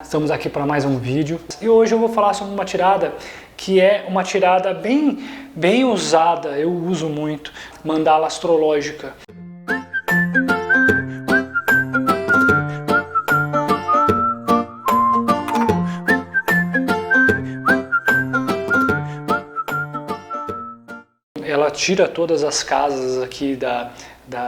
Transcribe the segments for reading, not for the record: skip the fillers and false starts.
Estamos aqui para mais um vídeo e hoje eu vou falar sobre uma tirada que é uma tirada bem usada, eu uso muito, mandala astrológica. Ela tira todas as casas aqui da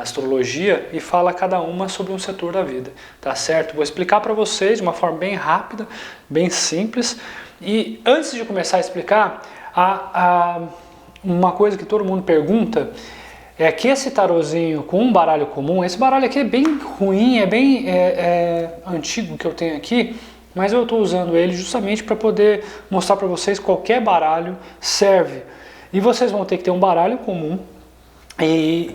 astrologia e fala cada uma sobre um setor da vida, tá certo? Vou explicar para vocês de uma forma bem rápida, bem simples. E antes de começar a explicar, uma coisa que todo mundo pergunta é que esse tarozinho com um baralho comum, esse baralho aqui é bem ruim, é bem antigo que eu tenho aqui, mas eu estou usando ele justamente para poder mostrar para vocês que qualquer baralho serve. E vocês vão ter que ter um baralho comum e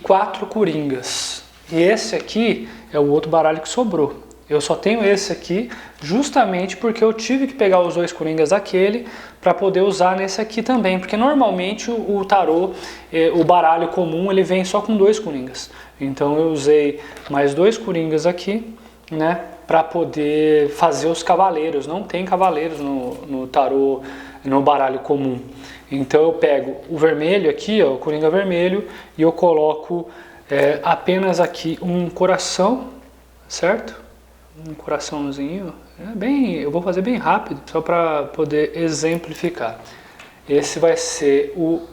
4 coringas. E esse aqui é o outro baralho que sobrou. Eu só tenho esse aqui justamente porque eu tive que pegar os 2 coringas daquele para poder usar nesse aqui também. Porque normalmente o tarô, o baralho comum, ele vem só com 2 coringas. Então eu usei mais 2 coringas aqui, né, para poder fazer os cavaleiros. Não tem cavaleiros no tarô, no baralho comum. Então eu pego o vermelho aqui, ó, o coringa vermelho, e eu coloco apenas aqui um coração, certo? Um coraçãozinho, eu vou fazer bem rápido, só para poder exemplificar. Esse vai ser eu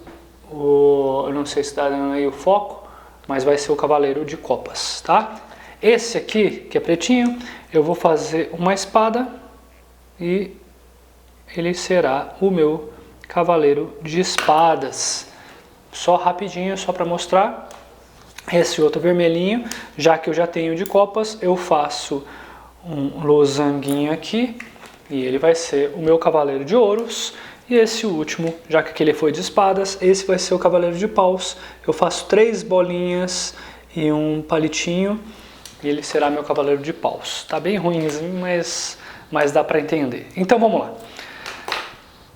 não sei se está dando aí o foco, mas vai ser o cavaleiro de copas, tá? Esse aqui, que é pretinho, eu vou fazer uma espada e ele será o meu cavaleiro de espadas. Só rapidinho, só para mostrar. Esse outro vermelhinho, já que eu já tenho de copas, eu faço um losanguinho aqui e ele vai ser o meu cavaleiro de ouros. E esse último, já que aquele foi de espadas, esse vai ser o cavaleiro de paus. Eu faço 3 bolinhas e um palitinho e ele será meu cavaleiro de paus. Tá bem ruimzinho, mas dá para entender. Então vamos lá.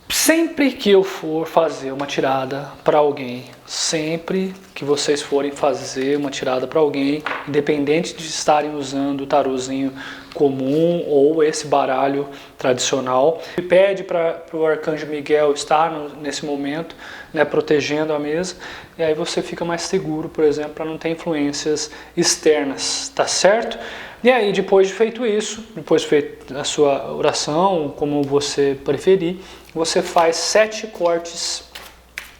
Sempre que eu for fazer uma tirada para alguém, sempre que vocês forem fazer uma tirada para alguém, independente de estarem usando o tarozinho comum ou esse baralho tradicional, pede para o Arcanjo Miguel estar nesse momento, né, protegendo a mesa, e aí você fica mais seguro, por exemplo, para não ter influências externas, tá certo? E aí, depois de feito isso, depois de feita a sua oração, como você preferir, você faz 7 cortes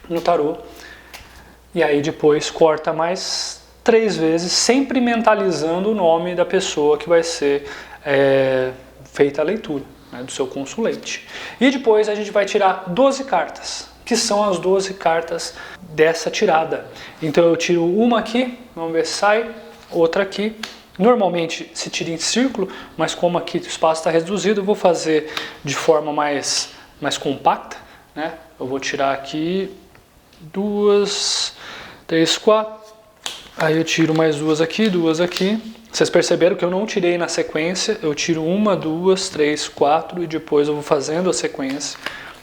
no tarô. E aí depois corta mais 3 vezes, sempre mentalizando o nome da pessoa que vai ser feita a leitura, né, do seu consulente. E depois a gente vai tirar 12 cartas, que são as 12 cartas dessa tirada. Então eu tiro uma aqui, vamos ver se sai, outra aqui. Normalmente se tira em círculo, mas como aqui o espaço está reduzido, eu vou fazer de forma mais compacta, né? Eu vou tirar aqui 2, 3, 4, aí eu tiro mais 2 aqui, 2 aqui. Vocês perceberam que eu não tirei na sequência, eu tiro 1, 2, 3, 4 e depois eu vou fazendo a sequência,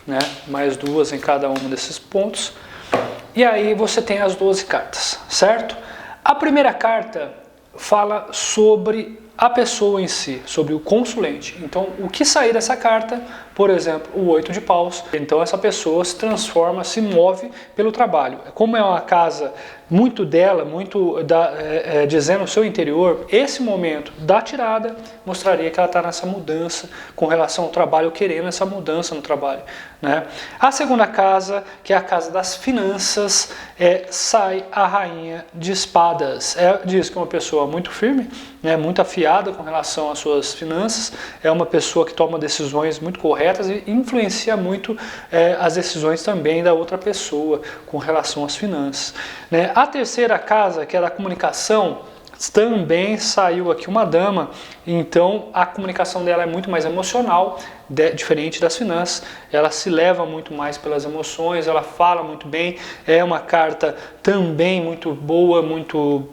né? Mais 2 em cada um desses pontos. E aí você tem as 12 cartas, certo? A primeira carta fala sobre a pessoa em si, sobre o consulente. Então, o que sair dessa carta, por exemplo, o 8 de paus, então essa pessoa se transforma, se move pelo trabalho. Como é uma casa muito dela, dizendo o seu interior, esse momento da tirada mostraria que ela está nessa mudança com relação ao trabalho, querendo essa mudança no trabalho, né? A segunda casa, que é a casa das finanças, sai a rainha de espadas. Diz que é uma pessoa muito firme, né, muito afiada com relação às suas finanças, é uma pessoa que toma decisões muito corretas e influencia muito as decisões também da outra pessoa com relação às finanças, né? A terceira casa, que é da comunicação, também saiu aqui uma dama, então a comunicação dela é muito mais emocional, diferente das finanças, ela se leva muito mais pelas emoções, ela fala muito bem, é uma carta também muito boa, muito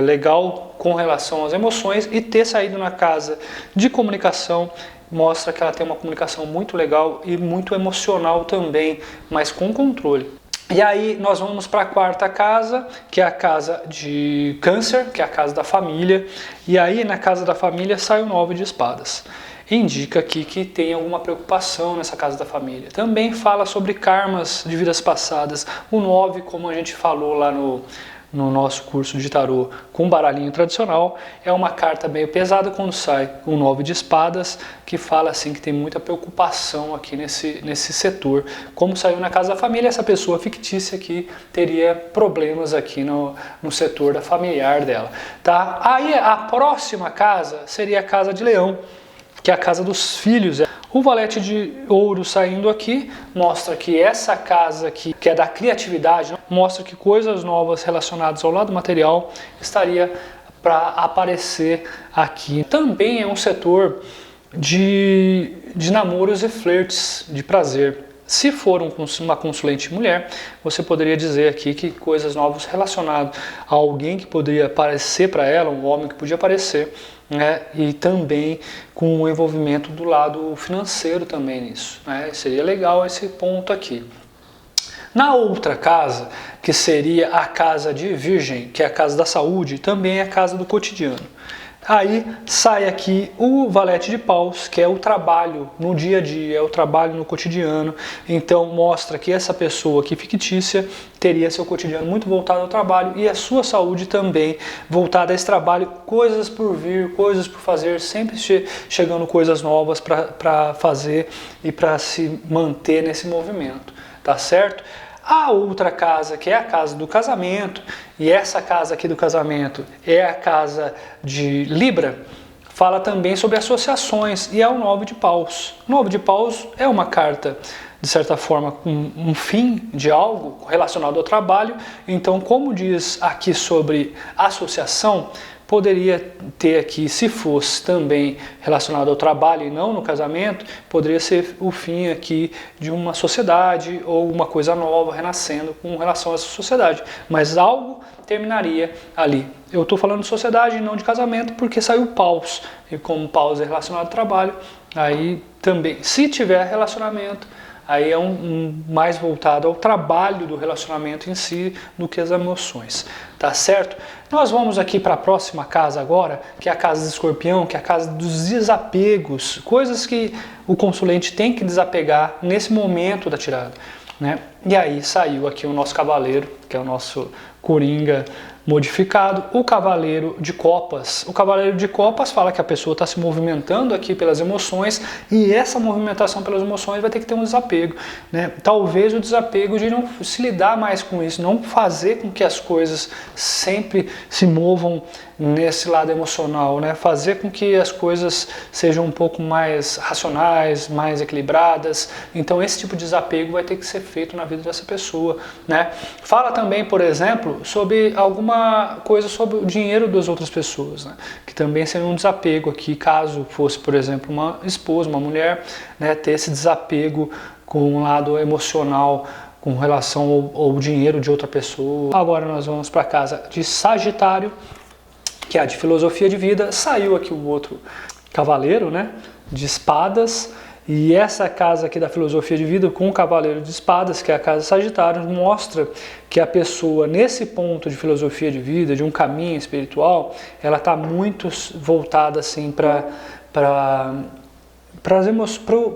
legal com relação às emoções, e ter saído na casa de comunicação mostra que ela tem uma comunicação muito legal e muito emocional também, mas com controle. E aí nós vamos para a quarta casa, que é a casa de Câncer, que é a casa da família. E aí na casa da família sai o 9 de espadas. indica aqui que tem alguma preocupação nessa casa da família. Também fala sobre karmas de vidas passadas. O 9, como a gente falou lá no nosso curso de tarô com baralhinho tradicional, é uma carta meio pesada quando sai o 9 de espadas, que fala assim que tem muita preocupação aqui nesse setor. Como saiu na casa da família, essa pessoa fictícia aqui teria problemas aqui no setor da familiar dela, tá? Aí a próxima casa seria a casa de Leão, que é a casa dos filhos. O valete de ouro saindo aqui mostra que essa casa aqui, que é da criatividade, mostra que coisas novas relacionadas ao lado material estaria para aparecer aqui. Também é um setor de namoros e flertes, de prazer. Se for uma consulente mulher, você poderia dizer aqui que coisas novas relacionadas a alguém que poderia aparecer para ela, um homem que podia aparecer, né? E também com o envolvimento do lado financeiro também nisso, né? Seria legal esse ponto aqui. Na outra casa, que seria a casa de Virgem, que é a casa da saúde, também é a casa do cotidiano. Aí sai aqui o valete de paus, que é o trabalho no dia a dia, é o trabalho no cotidiano. Então mostra que essa pessoa aqui fictícia teria seu cotidiano muito voltado ao trabalho e a sua saúde também voltada a esse trabalho, coisas por vir, coisas por fazer, sempre chegando coisas novas para fazer e para se manter nesse movimento, tá certo? A outra casa, que é a casa do casamento, e essa casa aqui do casamento é a casa de Libra, fala também sobre associações, e é o 9 de paus. O 9 de paus é uma carta, de certa forma, com um fim de algo relacionado ao trabalho. Então, como diz aqui sobre associação, poderia ter aqui, se fosse também relacionado ao trabalho e não no casamento, poderia ser o fim aqui de uma sociedade ou uma coisa nova renascendo com relação a essa sociedade. Mas algo terminaria ali. Eu estou falando de sociedade e não de casamento porque saiu paus. E como paus é relacionado ao trabalho, aí também, se tiver relacionamento, aí é mais voltado ao trabalho do relacionamento em si do que as emoções, tá certo? Nós vamos aqui para a próxima casa agora, que é a casa de Escorpião, que é a casa dos desapegos, coisas que o consulente tem que desapegar nesse momento da tirada, né? E aí saiu aqui o nosso cavaleiro, que é o nosso Coringa modificado, o cavaleiro de copas. O cavaleiro de copas fala que a pessoa está se movimentando aqui pelas emoções e essa movimentação pelas emoções vai ter que ter um desapego, né? Talvez o desapego de não se lidar mais com isso, não fazer com que as coisas sempre se movam nesse lado emocional, né? Fazer com que as coisas sejam um pouco mais racionais, mais equilibradas. Então esse tipo de desapego vai ter que ser feito na vida dessa pessoa, né? Fala também, por exemplo, sobre alguma coisa sobre o dinheiro das outras pessoas, né? Que também seria um desapego aqui, caso fosse, por exemplo, uma esposa, uma mulher, né? Ter esse desapego com um lado emocional com relação ao dinheiro de outra pessoa. Agora nós vamos para a casa de Sagitário, que é a de filosofia de vida. Saiu aqui o outro cavaleiro, né? De espadas. E essa casa aqui da filosofia de vida com o cavaleiro de espadas, que é a casa Sagitário, mostra que a pessoa nesse ponto de filosofia de vida, de um caminho espiritual, ela está muito voltada assim para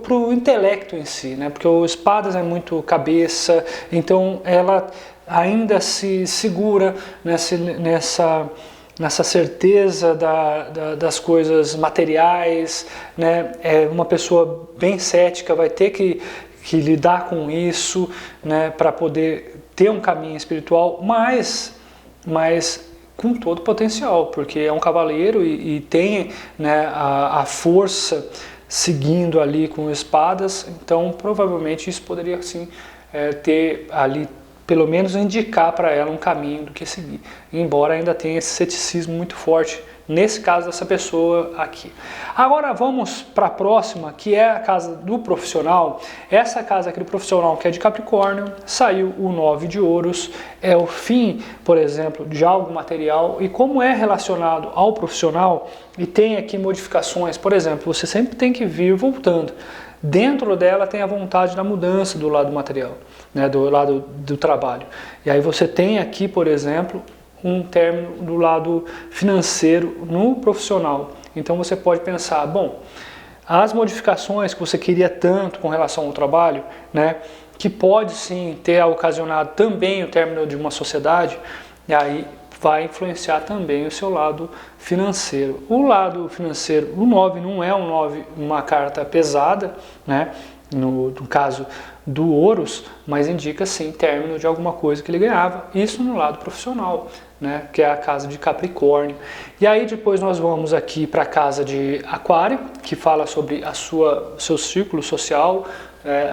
o intelecto em si, né? Porque o espadas é muito cabeça, então ela ainda se segura nessa certeza das coisas materiais, né? É uma pessoa bem cética, vai ter que lidar com isso, né? Para poder ter um caminho espiritual, mas com todo potencial, porque é um cavaleiro e tem, né, a força seguindo ali com espadas, então provavelmente isso poderia sim ter ali, pelo menos indicar para ela um caminho do que seguir, embora ainda tenha esse ceticismo muito forte nesse caso dessa pessoa aqui. Agora vamos para a próxima, que é a casa do profissional. Essa casa aqui do profissional, que é de Capricórnio, saiu o 9 de ouros, é o fim, por exemplo, de algo material, e como é relacionado ao profissional, e tem aqui modificações, por exemplo, você sempre tem que vir voltando. Dentro dela tem a vontade da mudança do lado material, né, do lado do trabalho. E aí você tem aqui, por exemplo, um término do lado financeiro no profissional. Então você pode pensar, bom, as modificações que você queria tanto com relação ao trabalho, né, que pode sim ter ocasionado também o término de uma sociedade, e aí vai influenciar também o seu lado financeiro. O lado financeiro, o 9 não é um 9, uma carta pesada, né, no caso do Ouros, mas indica sim término de alguma coisa que ele ganhava, isso no lado profissional, né, que é a casa de Capricórnio. E aí depois nós vamos aqui para a casa de Aquário, que fala sobre seu círculo social,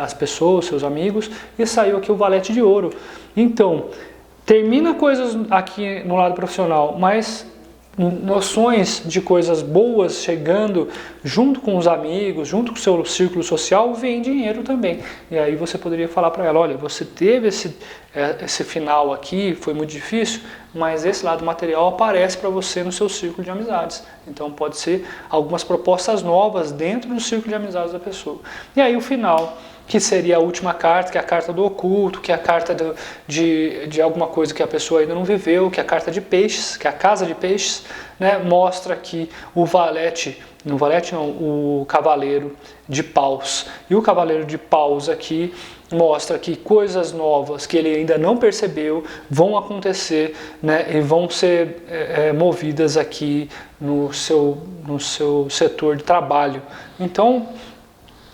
as pessoas, seus amigos, e saiu aqui o Valete de Ouro. Então, termina coisas aqui no lado profissional, mas noções de coisas boas chegando junto com os amigos, junto com o seu círculo social, vem dinheiro também. E aí você poderia falar para ela, olha, você teve esse final aqui, foi muito difícil, mas esse lado material aparece para você no seu círculo de amizades. Então pode ser algumas propostas novas dentro do círculo de amizades da pessoa. E aí o final, que seria a última carta, que é a carta do oculto, que é a carta de alguma coisa que a pessoa ainda não viveu, que é a carta de peixes, que é a casa de peixes, né? Mostra que o valete, não valete não, o cavaleiro de paus. E o cavaleiro de paus aqui mostra que coisas novas que ele ainda não percebeu vão acontecer, né? E vão ser movidas aqui no seu setor de trabalho. Então,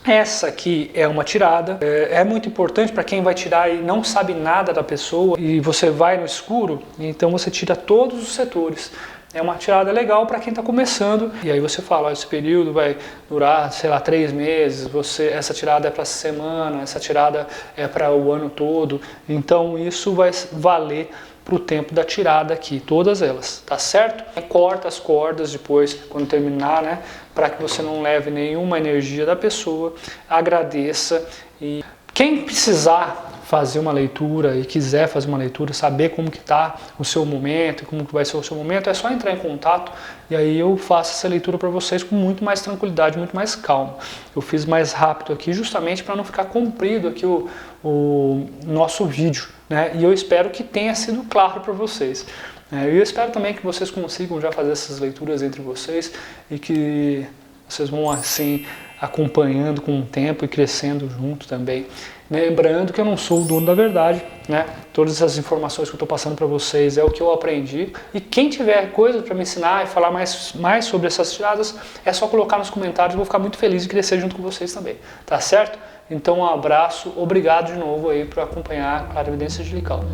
essa aqui é uma tirada, é muito importante para quem vai tirar e não sabe nada da pessoa e você vai no escuro, então você tira todos os setores. É uma tirada legal para quem está começando e aí você fala, esse período vai durar, sei lá, 3 meses, essa tirada é para essa semana, essa tirada é para o ano todo, então isso vai valer para o tempo da tirada aqui, todas elas, tá certo? Corta as cordas depois, quando terminar, né? Para que você não leve nenhuma energia da pessoa, agradeça e quem precisar fazer uma leitura e quiser fazer uma leitura, saber como que está o seu momento, como que vai ser o seu momento, é só entrar em contato e aí eu faço essa leitura para vocês com muito mais tranquilidade, muito mais calma. Eu fiz mais rápido aqui justamente para não ficar comprido aqui o nosso vídeo, né? E eu espero que tenha sido claro para vocês. Eu espero também que vocês consigam já fazer essas leituras entre vocês e que vocês vão assim acompanhando com o tempo e crescendo junto também. Lembrando que eu não sou o dono da verdade, né? Todas essas informações que eu estou passando para vocês é o que eu aprendi. E quem tiver coisa para me ensinar e falar mais sobre essas tiradas, é só colocar nos comentários, eu vou ficar muito feliz de crescer junto com vocês também, tá certo? Então um abraço, obrigado de novo aí por acompanhar a Clarividência Angelical.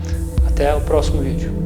Até o próximo vídeo.